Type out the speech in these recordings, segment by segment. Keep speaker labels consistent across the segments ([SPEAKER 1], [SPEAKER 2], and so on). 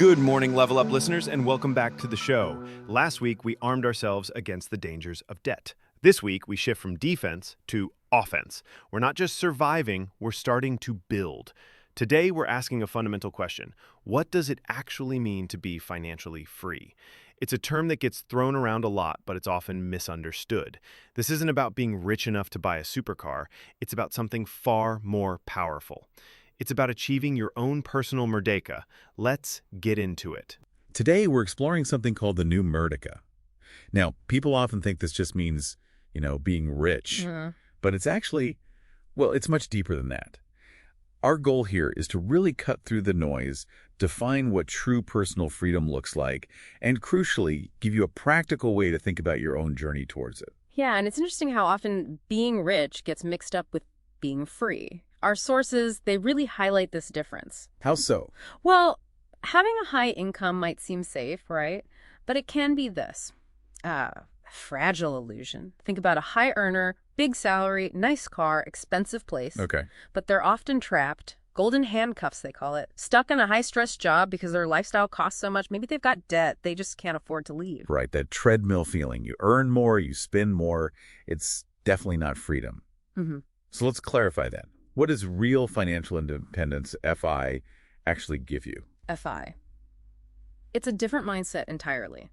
[SPEAKER 1] Good morning, Level Up listeners, and welcome back to the show. Last week, we armed ourselves against the dangers of debt. This week, we shift from defense to offense. We're not just surviving, we're starting to build. Today, we're asking a fundamental question. What does it actually mean to be financially free? It's a term that gets thrown around a lot, but it's often misunderstood. This isn't about being rich enough to buy a supercar. It's about something far more powerful. It's about achieving your own personal merdeka. Let's get into it.
[SPEAKER 2] Today, we're exploring something called the new merdeka. Now, people often think this just means, being rich. But it's actually, it's much deeper than that. Our goal here is to really cut through the noise, define what true personal freedom looks like, and crucially, give you a practical way to think about your own journey towards it.
[SPEAKER 3] Yeah, and it's interesting how often being rich gets mixed up with being free. Our sources, they really highlight this difference.
[SPEAKER 2] How so?
[SPEAKER 3] Well, having a high income might seem safe, right? But it can be this. Fragile illusion. Think about a high earner, big salary, nice car, expensive place.
[SPEAKER 2] Okay.
[SPEAKER 3] But they're often trapped, golden handcuffs they call it, stuck in a high-stress job because their lifestyle costs so much. Maybe they've got debt. They just can't afford to leave.
[SPEAKER 2] Right, that treadmill feeling. You earn more, you spend more. It's definitely not freedom. So let's clarify that. What does real financial independence, FI, actually give you?
[SPEAKER 3] FI. It's a different mindset entirely.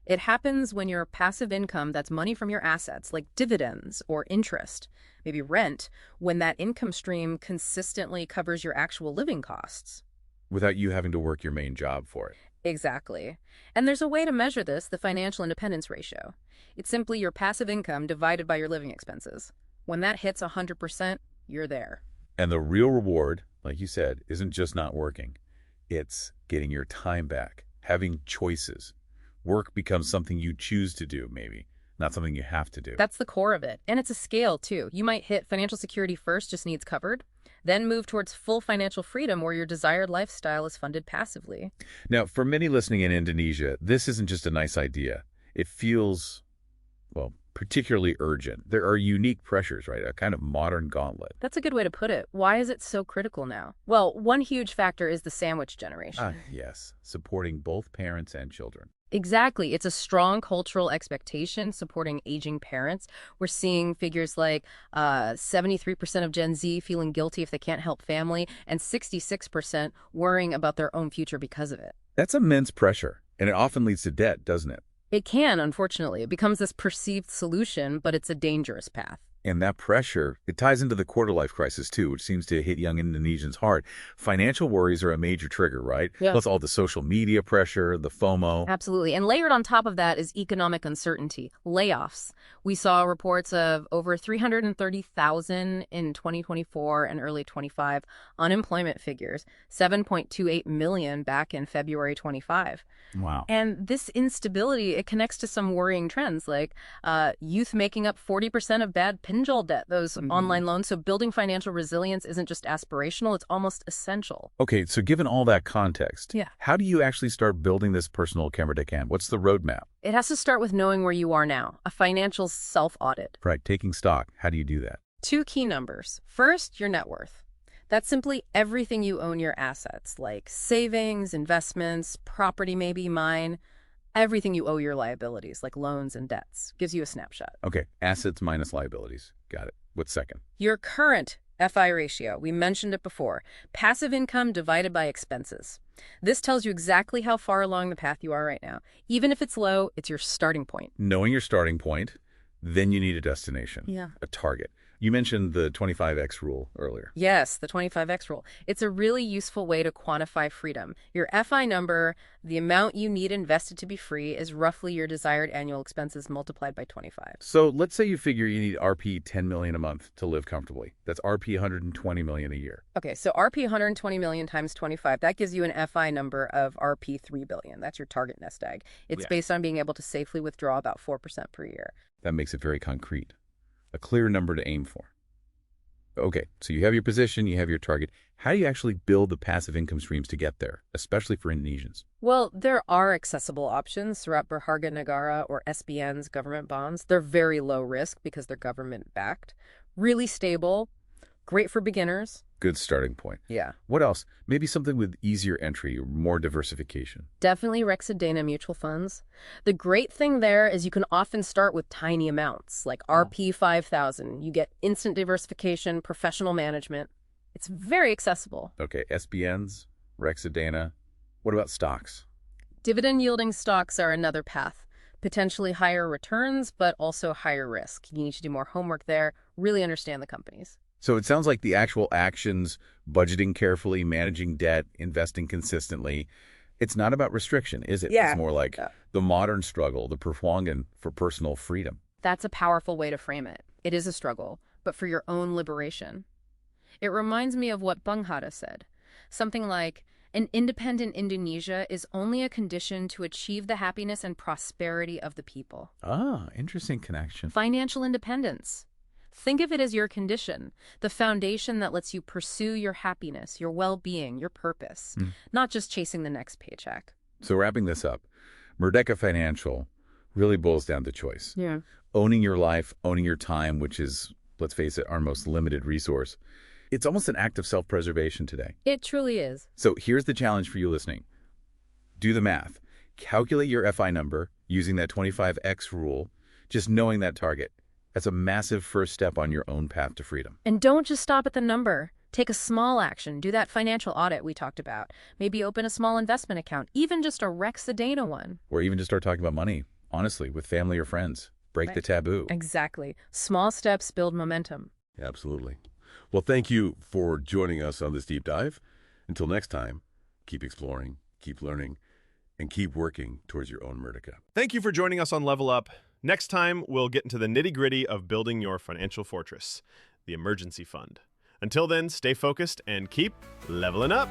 [SPEAKER 3] It happens when your passive income, that's money from your assets, like dividends or interest, maybe rent, when that income stream consistently covers your actual living costs.
[SPEAKER 2] Without you having to work your main job for it.
[SPEAKER 3] Exactly. And there's a way to measure this, the financial independence ratio. It's simply your passive income divided by your living expenses. When that hits 100%, you're there.
[SPEAKER 2] And the real reward, like you said, isn't just not working. It's getting your time back, having choices. Work becomes something you choose to do, maybe, not something you have to do.
[SPEAKER 3] That's the core of it. And it's a scale, too. You might hit financial security first, just needs covered, then move towards full financial freedom where your desired lifestyle is funded passively.
[SPEAKER 2] Now, for many listening in Indonesia, this isn't just a nice idea. It feels, particularly urgent. There are unique pressures, right? A kind of modern gauntlet.
[SPEAKER 3] That's a good way to put it. Why is it so critical now? Well, one huge factor is the sandwich generation.
[SPEAKER 2] Yes, supporting both parents and children.
[SPEAKER 3] Exactly. It's a strong cultural expectation supporting aging parents. We're seeing figures like 73% of Gen Z feeling guilty if they can't help family, and 66% worrying about their own future because of it.
[SPEAKER 2] That's immense pressure, and it often leads to debt, doesn't it?
[SPEAKER 3] It can, unfortunately. It becomes this perceived solution, but it's a dangerous path.
[SPEAKER 2] And that pressure, it ties into the quarter-life crisis, too, which seems to hit young Indonesians hard. Financial worries are a major trigger, right?
[SPEAKER 3] Yeah.
[SPEAKER 2] Plus all the social media pressure, the FOMO.
[SPEAKER 3] Absolutely. And layered on top of that is economic uncertainty, layoffs. We saw reports of over 330,000 in 2024 and early 25 unemployment figures, 7.28 million back in February 25.
[SPEAKER 2] Wow.
[SPEAKER 3] And this instability, it connects to some worrying trends like youth making up 40% of bad pinjol debt, those online loans. So building financial resilience isn't just aspirational, it's almost essential.
[SPEAKER 2] Okay, so given all that context,
[SPEAKER 3] Yeah.
[SPEAKER 2] how do you actually start building this personal kemerdekaan? What's the roadmap?
[SPEAKER 3] It has to start with knowing where you are now, a financial self-audit.
[SPEAKER 2] Right, taking stock. How do you do that?
[SPEAKER 3] 2 key numbers. First, your net worth. That's simply everything you own your assets, like savings, investments, property maybe, mine. Everything you owe your liabilities, like loans and debts, gives you a snapshot.
[SPEAKER 2] Okay, assets minus liabilities. Got it. What's second?
[SPEAKER 3] Your current FI ratio, we mentioned it before, passive income divided by expenses. This tells you exactly how far along the path you are right now. Even if it's low, it's your starting point.
[SPEAKER 2] Knowing your starting point, then you need a destination, a target. You mentioned the 25X rule earlier.
[SPEAKER 3] Yes, the 25X rule. It's a really useful way to quantify freedom. Your FI number, the amount you need invested to be free, is roughly your desired annual expenses multiplied by 25.
[SPEAKER 2] So let's say you figure you need RP 10 million a month to live comfortably. That's RP 120 million a year.
[SPEAKER 3] Okay, so RP 120 million times 25, that gives you an FI number of RP 3 billion. That's your target nest egg. It's based on being able to safely withdraw about 4% per year.
[SPEAKER 2] That makes it very concrete. A clear number to aim for. Okay, so you have your position, you have your target. How do you actually build the passive income streams to get there, especially for Indonesians?
[SPEAKER 3] Well, there are accessible options throughout Berharga Negara or SBN's government bonds. They're very low risk because they're government-backed, really stable, great for beginners.
[SPEAKER 2] Good starting point.
[SPEAKER 3] Yeah.
[SPEAKER 2] What else? Maybe something with easier entry or more diversification.
[SPEAKER 3] Definitely Rexidana mutual funds. The great thing there is you can often start with tiny amounts, like RP 5,000. You get instant diversification, professional management. It's very accessible.
[SPEAKER 2] Okay, SBNs, Rexidana. What about stocks?
[SPEAKER 3] Dividend-yielding stocks are another path. Potentially higher returns, but also higher risk. You need to do more homework there, really understand the companies.
[SPEAKER 2] So it sounds like the actual actions, budgeting carefully, managing debt, investing consistently, it's not about restriction, is it?
[SPEAKER 3] Yeah.
[SPEAKER 2] It's more like the modern struggle, the Verfolgen for personal freedom.
[SPEAKER 3] That's a powerful way to frame it. It is a struggle, but for your own liberation. It reminds me of what Bung Hatta said. Something like, an independent Indonesia is only a condition to achieve the happiness and prosperity of the people.
[SPEAKER 2] Ah, interesting connection.
[SPEAKER 3] Financial independence. Think of it as your condition, the foundation that lets you pursue your happiness, your well-being, your purpose, not just chasing the next paycheck.
[SPEAKER 2] So wrapping this up, Merdeka Financial really boils down to choice.
[SPEAKER 3] Yeah.
[SPEAKER 2] Owning your life, owning your time, which is, let's face it, our most limited resource. It's almost an act of self-preservation today.
[SPEAKER 3] It truly is.
[SPEAKER 2] So here's the challenge for you listening. Do the math. Calculate your FI number using that 25x rule, just knowing that target. That's a massive first step on your own path to freedom.
[SPEAKER 3] And don't just stop at the number. Take a small action. Do that financial audit we talked about. Maybe open a small investment account, even just a Rexidana one.
[SPEAKER 2] Or even just start talking about money, honestly, with family or friends. Break the taboo.
[SPEAKER 3] Exactly. Small steps build momentum.
[SPEAKER 4] Absolutely. Well, thank you for joining us on this deep dive. Until next time, keep exploring, keep learning, and keep working towards your own Merdeka.
[SPEAKER 1] Thank you for joining us on Level Up. Next time, we'll get into the nitty-gritty of building your financial fortress, the emergency fund. Until then, stay focused and keep leveling up.